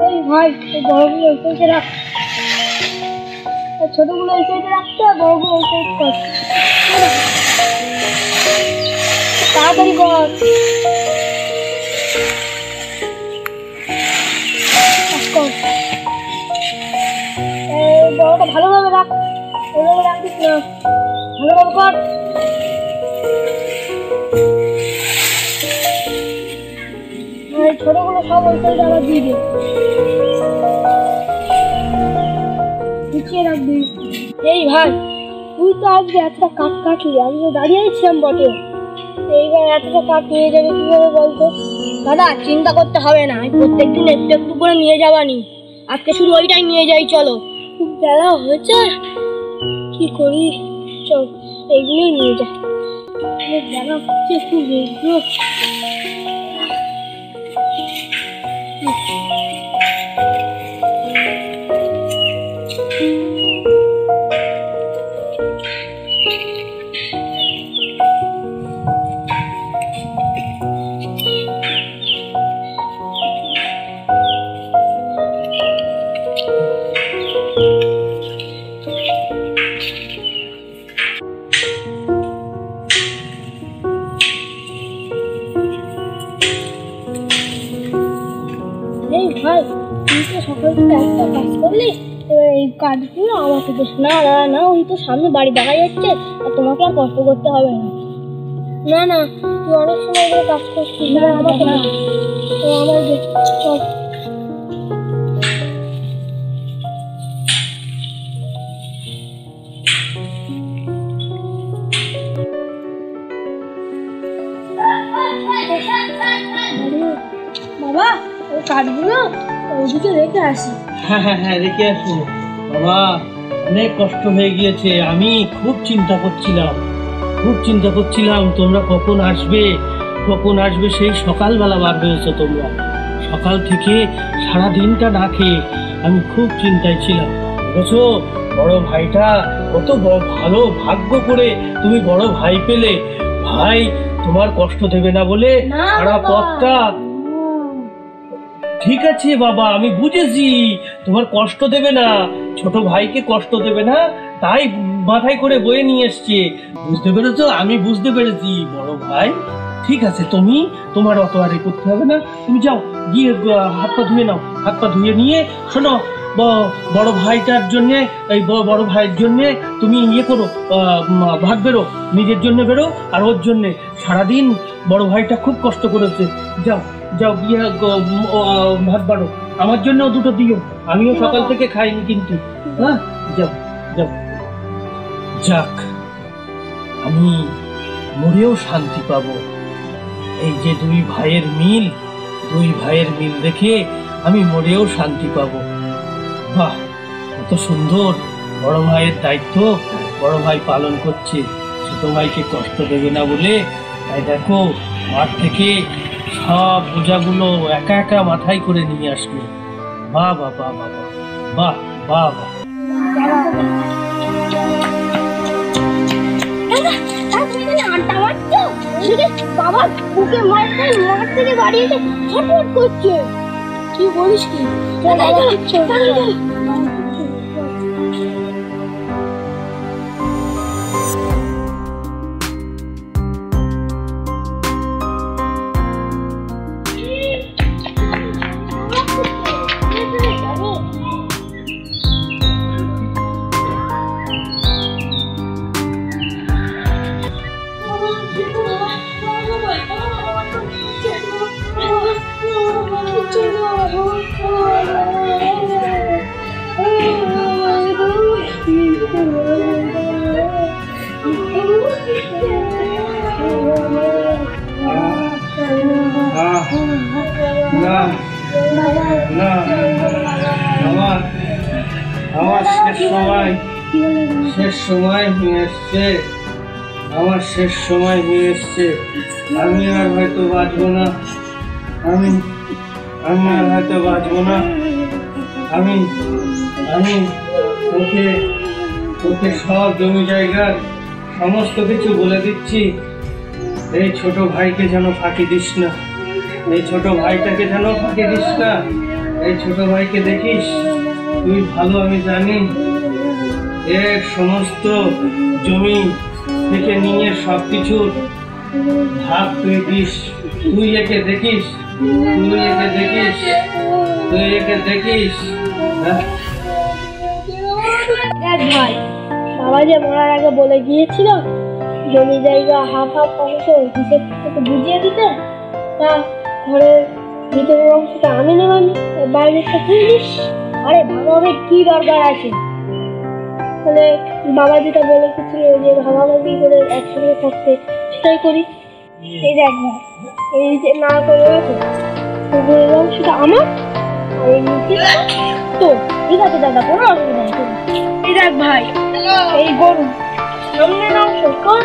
এই ভাই বড়গুলো ওই সাইডে রাখ, ছোটগুলো ওই সাইডে রাখতে, বড়গুলো ওই সাইড কর, তাড়াতাড়ি কর। বড়টা ভালোভাবে রাখ, ওইভাবে রাখিস না, ভালোভাবে কর। ছোটগুলো সব ওই সাইডে আবার দিয়ে দে, গুছিয়ে রাখবি। এই ভাই তুই তো আজকে এতটা কাঠ কাটলি, আমি তো দাঁড়িয়েছিলাম বটে, এইবার এতটা কাঠ নিয়ে যাবে কিভাবে বলতো? দাদা চিন্তা করতে হবে না, আমি প্রত্যেকদিন একটু একটু করে নিয়ে যাবানি, আজকে শুধু ওইটাই নিয়ে যাই। চলো, খুব বেলা হয়েছে, কি করি, চল এইগুলোই নিয়ে যা। বেলা হচ্ছে খুব এগুলো। ভাই তুই তো সকাল থেকে একটা কাজ করলি, এবার এই কাজগুলো আমাকে দিস না। না না, ওই তো সামনে বাড়ি দেখা যাচ্ছে, আর তোমাকে আর কষ্ট করতে হবে না। না না, তুই অনেক সময় ধরে কাজ করছিস, না আমাকে না, তো আমার চল। বাবা ওই কাঠগুলো ওইদিকে রেখে আসি। হ্যাঁ হ্যাঁ হ্যাঁ, রেখে আসো বাবা, অনেক কষ্ট হয়ে গিয়েছে। আমি খুব চিন্তা করছিলাম তোমরা কখন আসবে সেই সকালবেলা বার হয়েছো তোমরা। সকাল থেকে সারা দিনটা না খেয়ে আমি খুব চিন্তায় ছিলাম। বুঝেছো, বড় ভাইটা কত ভালো, ভাগ্য করে তুমি বড় ভাই পেলে। ভাই তোমার কষ্ট দেবে না বলে সারা পথটা। ঠিক আছে বাবা, আমি বুঝেছি তোমার কষ্ট দেবে না, ছোট ভাইকে কষ্ট দেবে না, তাই মাথায় করে বয়ে নিয়ে এসছে। বুঝতে পেরেছো? আমি বুঝতে পেরেছি বড় ভাই। ঠিক আছে, তুমি তোমার অত আরে করতে হবে না, তুমি যাও গিয়ে হাত পা ধুয়ে নাও। হাত পা ধুয়ে নিয়ে শোনো, বড় ভাইটার জন্যে, এই বড় ভাইয়ের জন্যে তুমি ইয়ে করো, ভাত বেরো, নিজের জন্য বেরো, আর ওর জন্যে। সারাদিন বড় ভাইটা খুব কষ্ট করেছে। যাও যাও গিয়ে ভাত বাড়ো, আমার জন্য দুটো দিও, আমিও সকাল থেকে খাইনি কিন্তু। হ্যাঁ যাও যাও। যাক, আমি মরেও শান্তি পাবো। এই যে দুই ভাইয়ের মিল দেখে আমি মরেও শান্তি পাবো। বাহ, কত সুন্দর বড় ভাইয়ের দায়িত্ব বড় ভাই পালন করছে, ছোট ভাইকে কষ্ট দেবে না বলে। তাই দেখো, মাঠ থেকে সব বোঝাগুলো একা একা মাথায় করে নিয়ে আসবে। বাহ বাহ বাহ বাহ বাহ বাহ বাহ। বাবা বুকে মাঠ থেকে বাড়ি এসে ছটফট করছে। কি বলিস কি? আমার শেষ সময় হয়ে এসছে। আমি আর হয়তো বাঁচবো না। আমি আর হয়তো বাঁচবো না। আমি তোকে সব জমি জায়গার সমস্ত কিছু বলে দিচ্ছি। এই ছোট ভাইকে যেন ফাঁকি দিস না, এই ছোট ভাইটাকে যেন ফাঁকি দিস না। এই ছোট ভাইকে দেখিস, তুই ভালো আমি জানি, এর সমস্ত জমি থেকে নিয়ে সবকিছুর ভাগ তুই দিস। তুই একে দেখিস, তুই একে দেখিস, তুই একে দেখিস। হ্যাঁ? দেখ ভাই, বাবা যে মরার আগে বলে গিয়েছিল জমি জায়গা হাফ হাফ অংশ হিসেব থেকে বুঝিয়ে দিতে, তা ঘরের ভিতরের অংশটা আমি নেবানি, বাইরেটা তুই নিস। আরে ভাগাভাগি কি দরকার আছে? তাহলে বাবা যেটা বলে গেছিল যে ভাগাভাগি করে একসঙ্গে থাকতে, সেটাই করি। এই দেখ ভাই, এই যে না করে আছে পুকুরের অংশটা আমার আর এই নিচেটা তোর। ঠিক আছে দাদা, কোনো অসুবিধা নেই। এই দেখ ভাই, এই গরু সামনের অংশ তোর,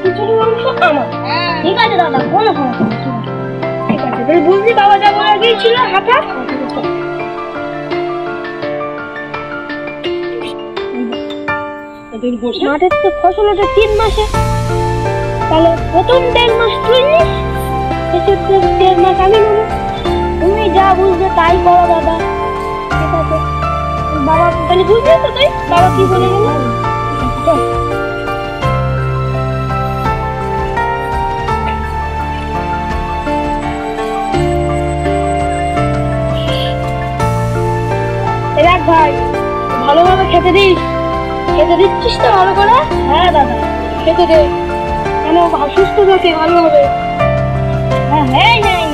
পিছনের অংশ আমার। ঠিক আছে দাদা, কোনো সমস্যা নেই। ঠিক আছে, তুই বুঝলি বাবা যা বলে গিয়েছিল হাঁটা। মাঠের তো ফসল ওঠে 3 মাসে, তাহলে প্রথম 1.5 মাস তুই নিস, শেষের 1.5 মাস আমি নেব। তুমি যা বুঝবে তাই করো দাদা। ঠিক আছে বাবা, তাহলে বুঝলি তো তুই বাবা কি বলে গেল? চল। দেখ ভাই, ভালোভাবে খেতে দিস। খেতে দিচ্ছিস তো ভালো করে? হ্যাঁ দাদা, খেতে দে, কেন সুস্থ থাকে ভালো হবে। হ্যাঁ হ্যাঁ হ্যাঁ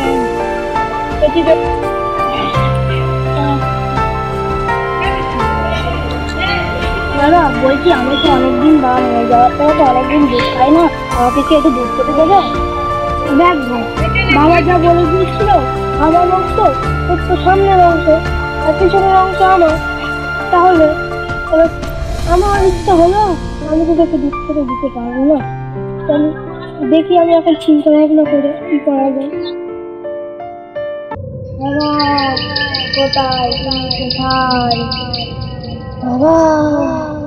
দাদা, বলছি আমি তো অনেকদিন বার হয়ে যাওয়ার পরে তো অনেকদিন দুধ খাই না, আমাকে কি একটু দুধ খেতে দেবে? দেখ ভাই, বাবা যা বলে দিয়েছিল আমার অংশ তোর তো সামনের অংশ আর পিছনের অংশ আমার, তাহলে আমার ইচ্ছা হলো আমি তো দেখে দুধ খেতে দিতে পারবো না। তাহলে দেখি আমি এখন চিন্তা ভাবনা করে কি করা যায়। বাবা কোথায়, তুমি কোথায়? বাবা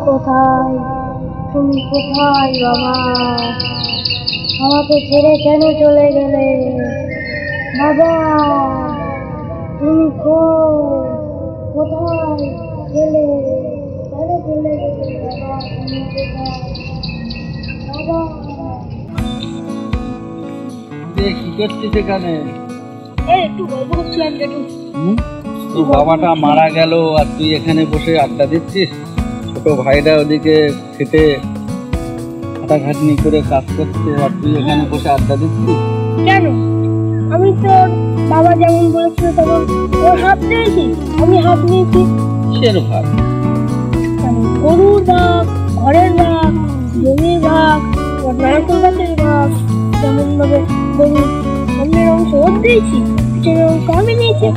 কোথায়, তুমি কোথায়? বাবা আমাকে ছেড়ে কেন চলে গেলে? বাবা তুমি কোথায় গেলে? কেন চলে গেলে? বাবা তুমি কোথায়? বাবা কি করছিস এখানে? একটু গল্প করছিলাম যেটু। তোর বাবাটা মারা গেল আর তুই এখানে বসে আড্ডা দিচ্ছিস? ছোট ভাইরা ওদিকে খেটে হাঁটাঘাটনি করে কাজ করছে আর তুই এখানে বসে আড্ডা দিচ্ছিস কেন? আমি তো বাবা যেমন বলেছিল তখন ও হাত দিয়েছি, আমি হাত নিয়েছি। কিসের ভাগ? গরুর ভাগ, ঘরের ভাগ, জমির ভাগ, নারকেল গাছের ভাগ, যেমন ভাবে গরুর সামনের অংশ ওর দিয়েছি, পিছনের অংশ আমি নিয়েছি।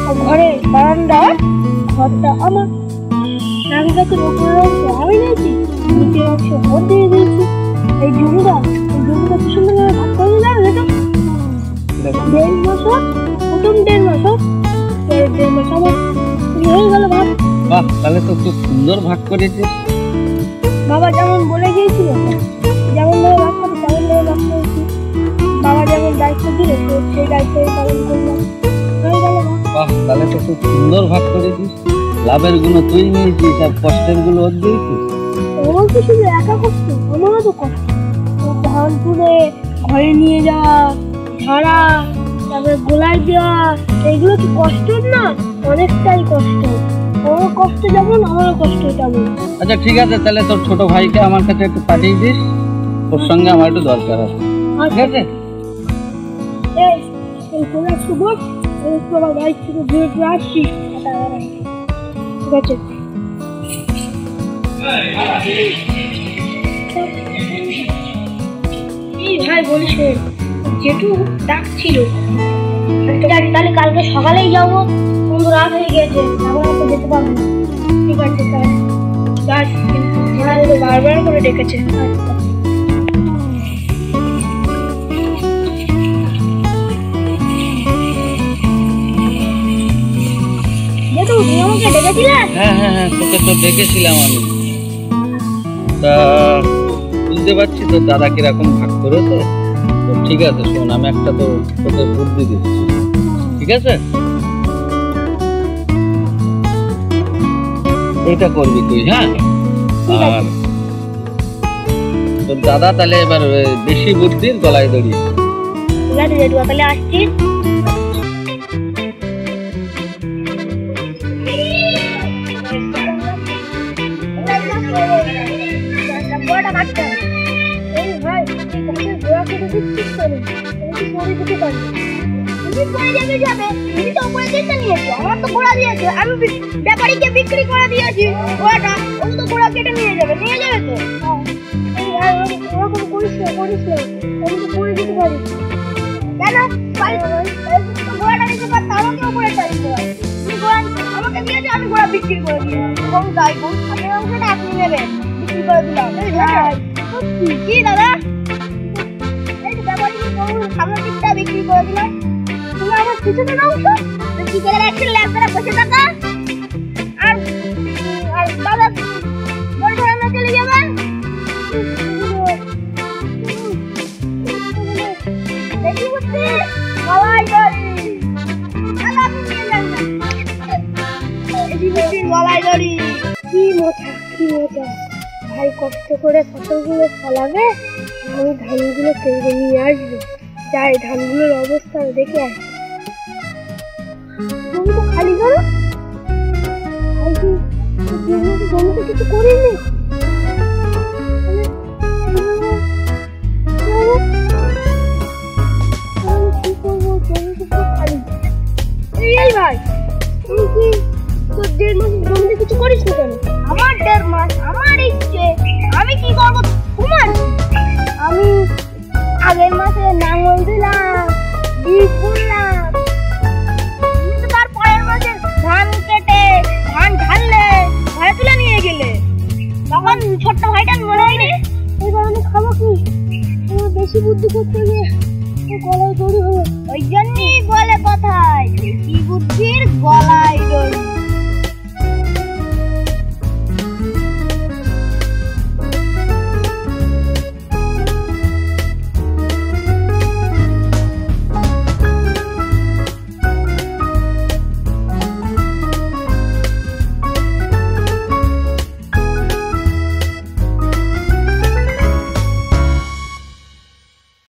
আর ঘরের বারান্দার ঘরটা আমার, নারকেল গাছের উপরের অংশ আমি নিয়েছি, নিচের অংশ ওর দিয়ে দিয়েছি। এই জমিটা কি সুন্দর ভাবে ভাগ করে দিলাম। এটা 1.5 মাস হোক, প্রথম 1.5 মাস হোক, 1.5 মাস আমার হয়ে গেল ভাগ। বাহ, তাহলে তো খুব সুন্দর ভাগ করেছিস। বাবা যেমন বলে গিয়েছিল যেমন ভাবে ভাগ করতে তেমন ভাবে ভাগ করেছি। বাবা যেমন দায়িত্ব দিল সেই দায়িত্ব পালন করলাম, হয়ে গেল ভাগ। বাহ, তাহলে তো খুব সুন্দর ভাগ করেছিস। লাভের গুলো তুই নিয়েছিস আর কষ্টের গুলো ওর দিয়েছিস। আমার তো শুধু একা কষ্ট, আমারও তো কষ্ট। ধান তুলে ঘরে নিয়ে যাওয়া, ঝাড়া, তারপরে গোলায় দেওয়া, এগুলো কি কষ্ট না? অনেকটাই কষ্ট। ওরও কষ্ট যেমন আমারও কষ্ট তেমন। আচ্ছা ঠিক আছে, তাহলে তোর ছোট ভাইকে আমার কাছে একটু পাঠিয়ে দিস, ওর সঙ্গে আমার একটু দরকার আছে। ঠিক আছে? এই কোন একটু বস, এই তো আমার বাইক থেকে ঘুরে ঘুরে আসছি। ঠিক আছে। এই ভাই বলিস যেটু ডাকছিল, তাহলে কালকে সকালেই যাবো, কিন্তু রাত হয়ে গেছে, এখন আর তো যেতে পারবো না। ঠিক আছে তাহলে যাস, কিন্তু বারবার করে ডেকেছে। যেটু তুমি আমাকে ডেকেছিলে? হ্যাঁ হ্যাঁ হ্যাঁ, তোকে তো ডেকেছিলাম আমি। তা বুঝতে পারছি তোর দাদা কিরকম ভাগ করেছে। তো ঠিক আছে, শোন, আমি একটা তো তোকে বুদ্ধি দিচ্ছি। ঠিক আছে? এটা করবি তুই, হ্যাঁ? ঠিক আছে। আর তোর দাদা তাহলে এবার বেশি বুদ্ধির গলায় দড়ি। ঠিক আছে জেঠুয়া, তাহলে আসছি। এই ভাই, তুই গাছের গোড়া কেটে দিচ্ছিস কেন? আমি কি পরে দিতে পারি? তুমি পরে যাবে, তুমি তো উপরে কেটে নিয়েছো, আমার তো গোড়া দিয়েছে, আমি ব্যাপারীকে বিক্রি করে দিয়েছি গোড়াটা, ও তো গোড়া কেটে নিয়ে যাবে তো? এই ভাই, ওরকম করিস না, আমি তো পরে দিতে পারি। কেন? গোড়াটা নিতে পারতো, আমাকে উপরে চাইতে হয়। তুমি গোড়া আমাকে দিয়েছো, আমি গোড়া বিক্রি করে দিয়েছি। কম তাই বোন, আপনার অংশটা আপনি নেবেন, বিক্রি করে দিলাম। সত্যি কি দাদা? এই ব্যাপারীকে সামনের দিকটা বিক্রি করে দিলাম, তুমি আমার পিছনের অংশ কি করে রাখছেন? ল্যাপটপে বসে থাকা আর আর দাদা বড় বড় না চলে যাবেন। দেখি বুঝতে গলায় দড়ি, আপনি নিয়ে যান না। এই বুঝতে গলায় দড়ি। কি মজা, কি মজা! ভাই কষ্ট করে ফসলগুলো ফলাবে, আমি ধানগুলো কেড়ে নিয়ে আসবো। যাই ধানগুলোর অবস্থা দেখে আসি। জমি তো খালি করো, জমিতে কিছু করিনি। এই ভাই, তুমি কি তোর 1.5 মাস জমিতে কিছু করিস না কেন? আমার 1.5 মাস, আমার ইচ্ছে, আমি কি করবো তোমার? আমি আগের মাসে নাঙল দিলাম, বীজ বুনলাম, তুমি তো তার পরের মাসে ধান কেটে ধান ঢাললে ঘরে তুলে নিয়ে গেলে, তখন ছোট্ট ভাইটা মনে হয়নি? ওই কারণে খাবো কি? তোমার বেশি বুদ্ধি করতে গিয়ে গলায় দড়ি হয়ে, ওই জন্যই বলে কথায় বেশি বুদ্ধির গলায় দড়ি।